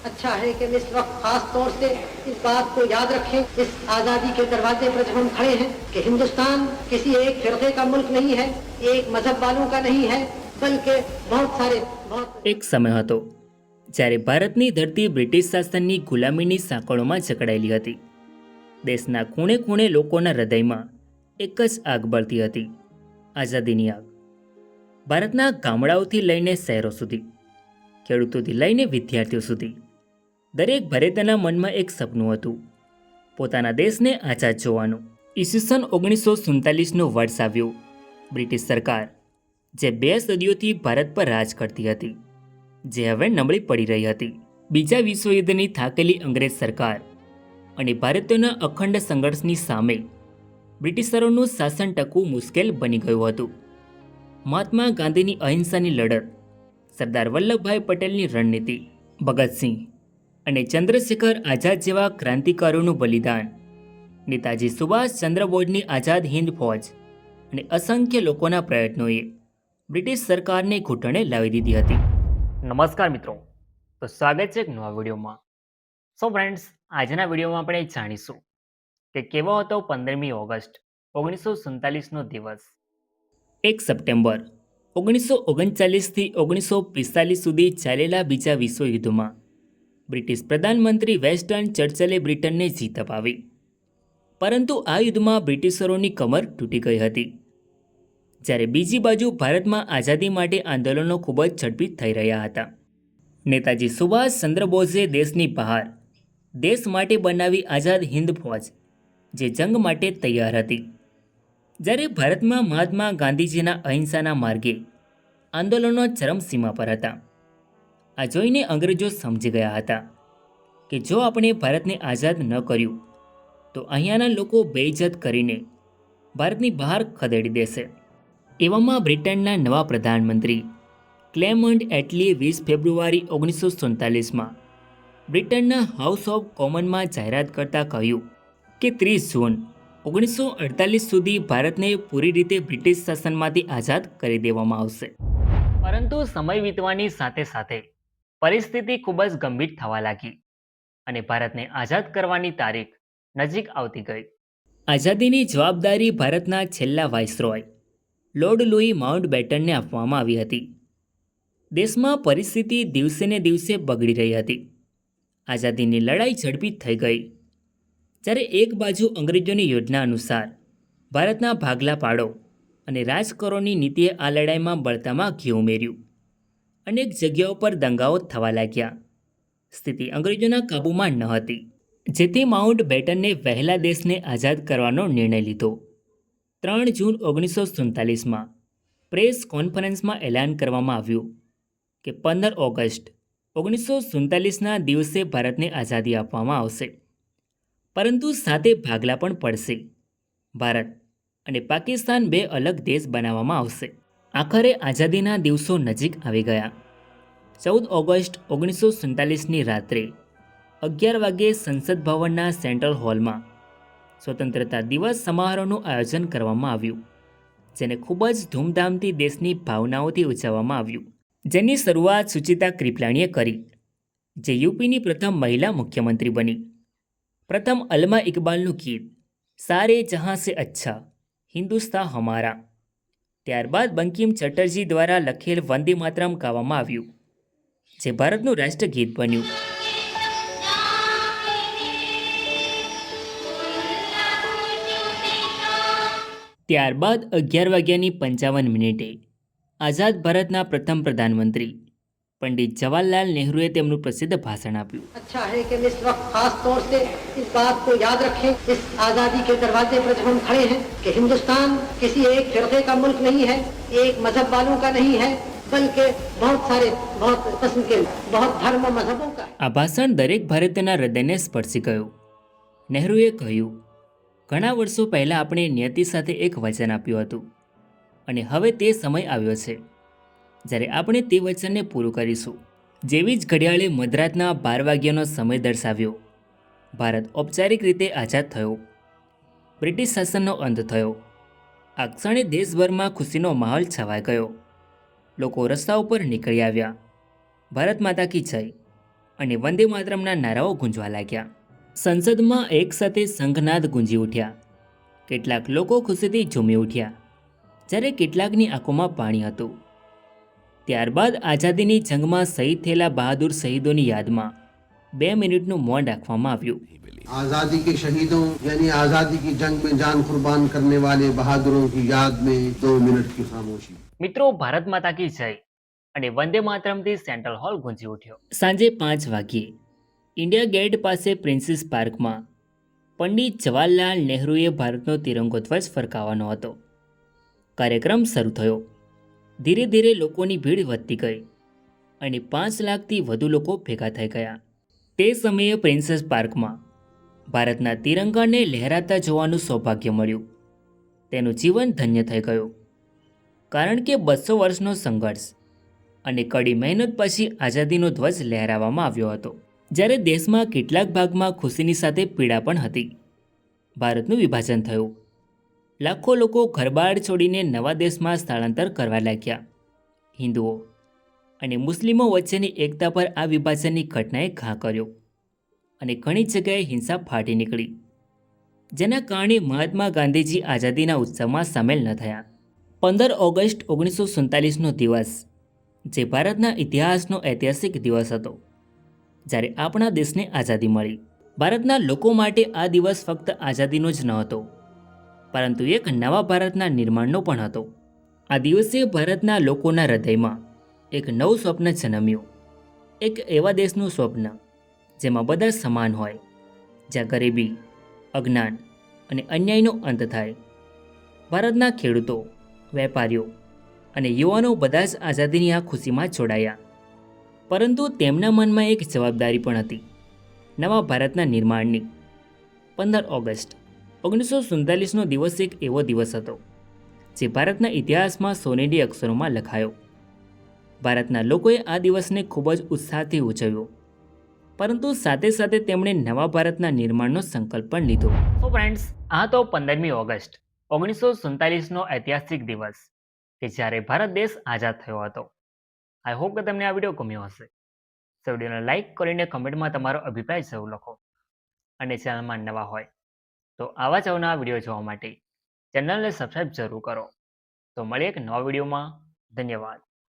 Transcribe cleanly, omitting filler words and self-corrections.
अच्छा है कि इस वक्त खास तौर से इस बात को याद रखें, इस आज़ादी के दरवाजे पर जब हम खड़े हैं कि हिंदुस्तान किसी एक फिरके का मुल्क नहीं है, एक मजहब वालों का नहीं है, बल्कि बहुत सारे बहुत એક સમય હતો જ્યારે ભારતની ધરતી બ્રિટિશ શાસનની ગુલામીની સાંકળોમાં જકડાયેલી હતી. દેશના ખૂણે ખૂણે લોકોના હૃદયમાં એક જ આગ બળતી હતી, આઝાદીની આગ. ભારતના ગામડાઓથી લઈને શહેરો સુધી, ખેડૂતોથી લઈને વિદ્યાર્થીઓ સુધી, દરેક ભારતીયના મનમાં એક સપનું હતું, પોતાના દેશને આઝાદ જોવાનું. ઈસવીસન 1947નો વર્ષ આવ્યો. બ્રિટિશ સરકાર, જે 2 સદીઓથી ભારત પર રાજ કરતી હતી, જે હવે નબળી પડી રહી હતી. બીજા વિશ્વયુદ્ધની થાકેલી અંગ્રેજ સરકાર અને ભારતીયોના અખંડ સંઘર્ષની સામે બ્રિટિશરોનું શાસન ટકવું મુશ્કેલ બની ગયું હતું. મહાત્મા ગાંધીની અહિંસાની લડત, સરદાર વલ્લભભાઈ પટેલની રણનીતિ, ભગતસિંહ અને ચંદ્રશેખર આઝાદ જેવા ક્રાંતિકારીઓનું બલિદાન, નેતાજી સુભાષચંદ્ર બોઝની આઝાદ હિંદ ફૌજ અને અસંખ્ય લોકોના પ્રયત્નોએ બ્રિટિશ સરકારને ઘૂંટણે લાવી દીધી હતી. નમસ્કાર મિત્રો, તો સ્વાગત છે એક નવા વિડીયોમાં. સો ફ્રેન્ડ્સ, આજના વિડીયોમાં આપણે જાણીશું કે કેવો હતો 15મી ઓગસ્ટ 1947નો દિવસ. 1 સપ્ટેમ્બર 1939થી 1945 સુધી ચાલેલા બીજા વિશ્વયુદ્ધમાં બ્રિટિશ પ્રધાનમંત્રી વેસ્ટન ચર્ચિલે બ્રિટનને જીત અપાવી. પરંતુ આ યુદ્ધમાં બ્રિટિશરોની કમર તૂટી ગઈ હતી. જ્યારે બીજી બાજુ ભારતમાં આઝાદી માટે આંદોલનો ખૂબ જ ઝડપી થઈ રહ્યા હતા. નેતાજી સુભાષચંદ્ર બોઝે દેશની બહાર દેશ માટે બનાવી આઝાદ હિંદ ફૌજ, જે જંગ માટે તૈયાર હતી. જ્યારે ભારતમાં મહાત્મા ગાંધીજીના અહિંસાના માર્ગે આંદોલનો ચરમસીમા પર હતા. આ જોઈને અંગ્રેજો સમજી ગયા હતા કે જો આપણે ભારતને આઝાદ ન કર્યું તો અહીંયાના લોકો બેઇજ્જત કરીને ભારતની બહાર ખદેડી દેશે. એવામાં બ્રિટનના નવા પ્રધાનમંત્રી ક્લેમન્ટ એટલીએ 20 ફેબ્રુઆરી 1947માં બ્રિટનના હાઉસ ઓફ કોમનમાં જાહેરાત કરતાં કહ્યું કે 30 જૂન 1948 સુધી ભારતને પૂરી રીતે બ્રિટિશ શાસનમાંથી આઝાદ કરી દેવામાં આવશે. પરંતુ સમય વીતવાની સાથે સાથે પરિસ્થિતિ ખૂબ જ ગંભીર થવા લાગી અને ભારતને આઝાદ કરવાની તારીખ નજીક આવતી ગઈ. આઝાદીની જવાબદારી ભારતના છેલ્લા વાઇસરોય લોર્ડ લુઈ માઉન્ટબેટનને આપવામાં આવી હતી. દેશમાં પરિસ્થિતિ દિવસે ને દિવસે બગડી રહી હતી. આઝાદીની લડાઈ ઝડપી થઈ ગઈ. જ્યારે એક બાજુ અંગ્રેજોની યોજના અનુસાર ભારતના ભાગલા પાડો અને રાજ કરોની નીતિએ આ લડાઈમાં બળતામાં ઘી ઉમેર્યું. અનેક જગ્યાઓ પર દંગાઓ થવા લાગ્યા. સ્થિતિ અંગ્રેજોના કાબૂમાં ન હતી, જેથી માઉન્ટબેટનને વહેલા દેશને આઝાદ કરવાનો નિર્ણય લીધો. 3 જૂન 1947માં પ્રેસ કોન્ફરન્સમાં એલાન કરવામાં આવ્યું કે 15 ઓગસ્ટ 1947ના દિવસે ભારતને આઝાદી આપવામાં આવશે, પરંતુ સાથે ભાગલા પણ પડશે. ભારત અને પાકિસ્તાન 2 અલગ દેશ બનાવવામાં આવશે. આખરે આઝાદીના દિવસો નજીક આવી ગયા. 14 ઓગસ્ટ 1947ની રાત્રે 11 વાગ્યે સંસદ ભવનના સેન્ટ્રલ હોલમાં સ્વતંત્રતા દિવસ સમારોહનું આયોજન કરવામાં આવ્યું, જેને ખૂબ જ ધૂમધામથી દેશની ભાવનાઓથી ઉજવવામાં આવ્યું. જેની શરૂઆત સુચિતા કૃપલાણીએ કરી, જે યુપીની પ્રથમ મહિલા મુખ્યમંત્રી બની. પ્રથમ અલ્મા ઇકબાલનું ગીત સારે જહાં સે અચ્છા હિન્દુસ્તા હમારા. ત્યારબાદ બંકિમ ચટર્જી દ્વારા લખેલ વંદે માતરમ ગાવામાં આવ્યું, જે ભારતનું રાષ્ટ્રગીત બન્યું. ત્યારબાદ 11 વાગ્યાની 55 મિનિટે આઝાદ ભારતના પ્રથમ પ્રધાનમંત્રી પંડિત જવાહરલાલ નહેરુએ તેમનું પ્રસિદ્ધ ભાષણ આપ્યું. अच्छा है कि इस वक्त खास तौर से इस बात को याद रखें, इस आज़ादी के दरवाजे पर जब हम खड़े हैं कि हिंदुस्तान किसी एक फिरके का मुल्क नहीं है, एक मजहब वालों का नहीं है, बल्कि बहुत सारे बहुत किस्म के बहुत धर्म और मजहबों का है. આ ભાષણ દરેક ભારતીયના હૃદયને સ્પર્શી ગયું. નહેરુએ કહ્યું, ઘણા વર્ષો પહેલાં આપણે નિયતિ સાથે એક વચન આપ્યું હતું અને હવે તે સમય આવ્યો છે જ્યારે આપણે તે વચનને પૂરું કરીશું. જેવી જ ઘડિયાળે મધરાતના 12 વાગ્યાનો સમય દર્શાવ્યો, ભારત ઔપચારિક રીતે આઝાદ થયો. બ્રિટિશ શાસનનો અંત થયો. આ ક્ષણે દેશભરમાં ખુશીનો માહોલ છવાઈ ગયો. લોકો રસ્તાઓ પર નીકળી આવ્યા. ભારત માતા કી જય અને વંદે માતરમના નારાઓ ગુંજવા લાગ્યા. સંસદમાં એક સાથે શંખનાદ ગુંજી ઉઠ્યા. કેટલાક લોકો ખુશીથી ઝૂમી ઉઠ્યા, જ્યારે કેટલાકની આંખોમાં પાણી હતું. ત્યારબાદ આઝાદીની જંગમાં શહીદ થયેલા બહાદુર શહીદોની યાદમાં 2 મિનિટનું મૌન રાખવામાં આવ્યું. आजादी के शहीदों यानी आजादी की जंग में जान कुर्बान करने वाले बहादुरों की याद में 2 मिनट की खामोशी. મિત્રો, ભારત માતા કી જય અને વંદે માતરમથી સેન્ટ્રલ હોલ ગુંજી ઉઠ્યો. સાંજે 5 વાગ્યે ઇન્ડિયા ગેટ પાસે પ્રિન્સીસ પાર્કમાં પંડિત જવાહરલાલ નહેરુએ ભારતનો તિરંગો ધ્વજ ફરકાવવાનો હતો. કાર્યક્રમ શરૂ થયો. ધીરે ધીરે લોકોની ભીડ વધતી ગઈ અને 5 લાખથી વધુ લોકો ભેગા થઈ ગયા. તે સમયે પ્રિન્સેસ પાર્કમાં ભારતના તિરંગાને લહેરાતા જોવાનું સૌભાગ્ય મળ્યું. તેનું જીવન ધન્ય થઈ ગયું, કારણ કે 200 વર્ષનો સંઘર્ષ અને કડી મહેનત પછી આઝાદીનો ધ્વજ લહેરાવવામાં આવ્યો હતો. જ્યારે દેશમાં કેટલાક ભાગમાં ખુશીની સાથે પીડા પણ હતી. ભારતનું વિભાજન થયું. લાખો લોકો ઘરબાર છોડીને નવા દેશમાં સ્થળાંતર કરવા લાગ્યા. હિન્દુઓ અને મુસ્લિમો વચ્ચેની એકતા પર આ વિભાજનની ઘટનાએ ઘા કર્યો અને ઘણી જગ્યાએ હિંસા ફાટી નીકળી, જેના કારણે મહાત્મા ગાંધીજી આઝાદીના ઉત્સવમાં સામેલ ન થયા. 15 ઓગસ્ટ 1947નો દિવસ, જે ભારતના ઇતિહાસનો ઐતિહાસિક દિવસ હતો, જ્યારે આપણા દેશને આઝાદી મળી. ભારતના લોકો માટે આ દિવસ ફક્ત આઝાદીનો જ ન હતો, પરંતુ એક નવા ભારતના નિર્માણનો પણ હતો. આ દિવસે ભારતના લોકોના હૃદયમાં એક નવું સ્વપ્ન જન્મ્યું. એક એવા દેશનું સ્વપ્ન જેમાં બધા સમાન હોય, જ્યાં ગરીબી, અજ્ઞાન અને અન્યાયનો અંત થાય. ભારતના ખેડૂતો, વેપારીઓ અને યુવાનો બધા જ આઝાદીની આ ખુશીમાં જોડાયા. પરંતુ તેમના મનમાં એક જવાબદારી પણ હતી, નવા ભારતના નિર્માણની. 15 ઓગસ્ટ 1947નો દિવસ એક એવો દિવસ હતો જે ભારતના ઇતિહાસમાં સોનેરી અક્ષરોમાં લખાયો. ભારતના લોકોએ આ દિવસને ખૂબ જ ઉત્સાહથી ઉજવ્યો, પરંતુ સાથે સાથે તેમણે નવા ભારતના નિર્માણનો સંકલ્પ પણ લીધો. તો ફ્રેન્ડ્સ, આ તો 15મી ઓગસ્ટ 1947નો ઐતિહાસિક દિવસ કે જ્યારે ભારત દેશ આઝાદ થયો હતો. આઈ હોપ કે તમને આ વિડીયો ગમ્યો હશે. તો વિડીયોને લાઇક કરીને કમેન્ટમાં તમારો અભિપ્રાય જરૂર લખો, અને ચેનલમાં નવા હોય તો આવા જ અવનવા વિડીયો જોવા માટે ચેનલને સબસ્ક્રાઈબ જરૂર કરો. તો મળીએ એક નવા વિડીયોમાં. ધન્યવાદ.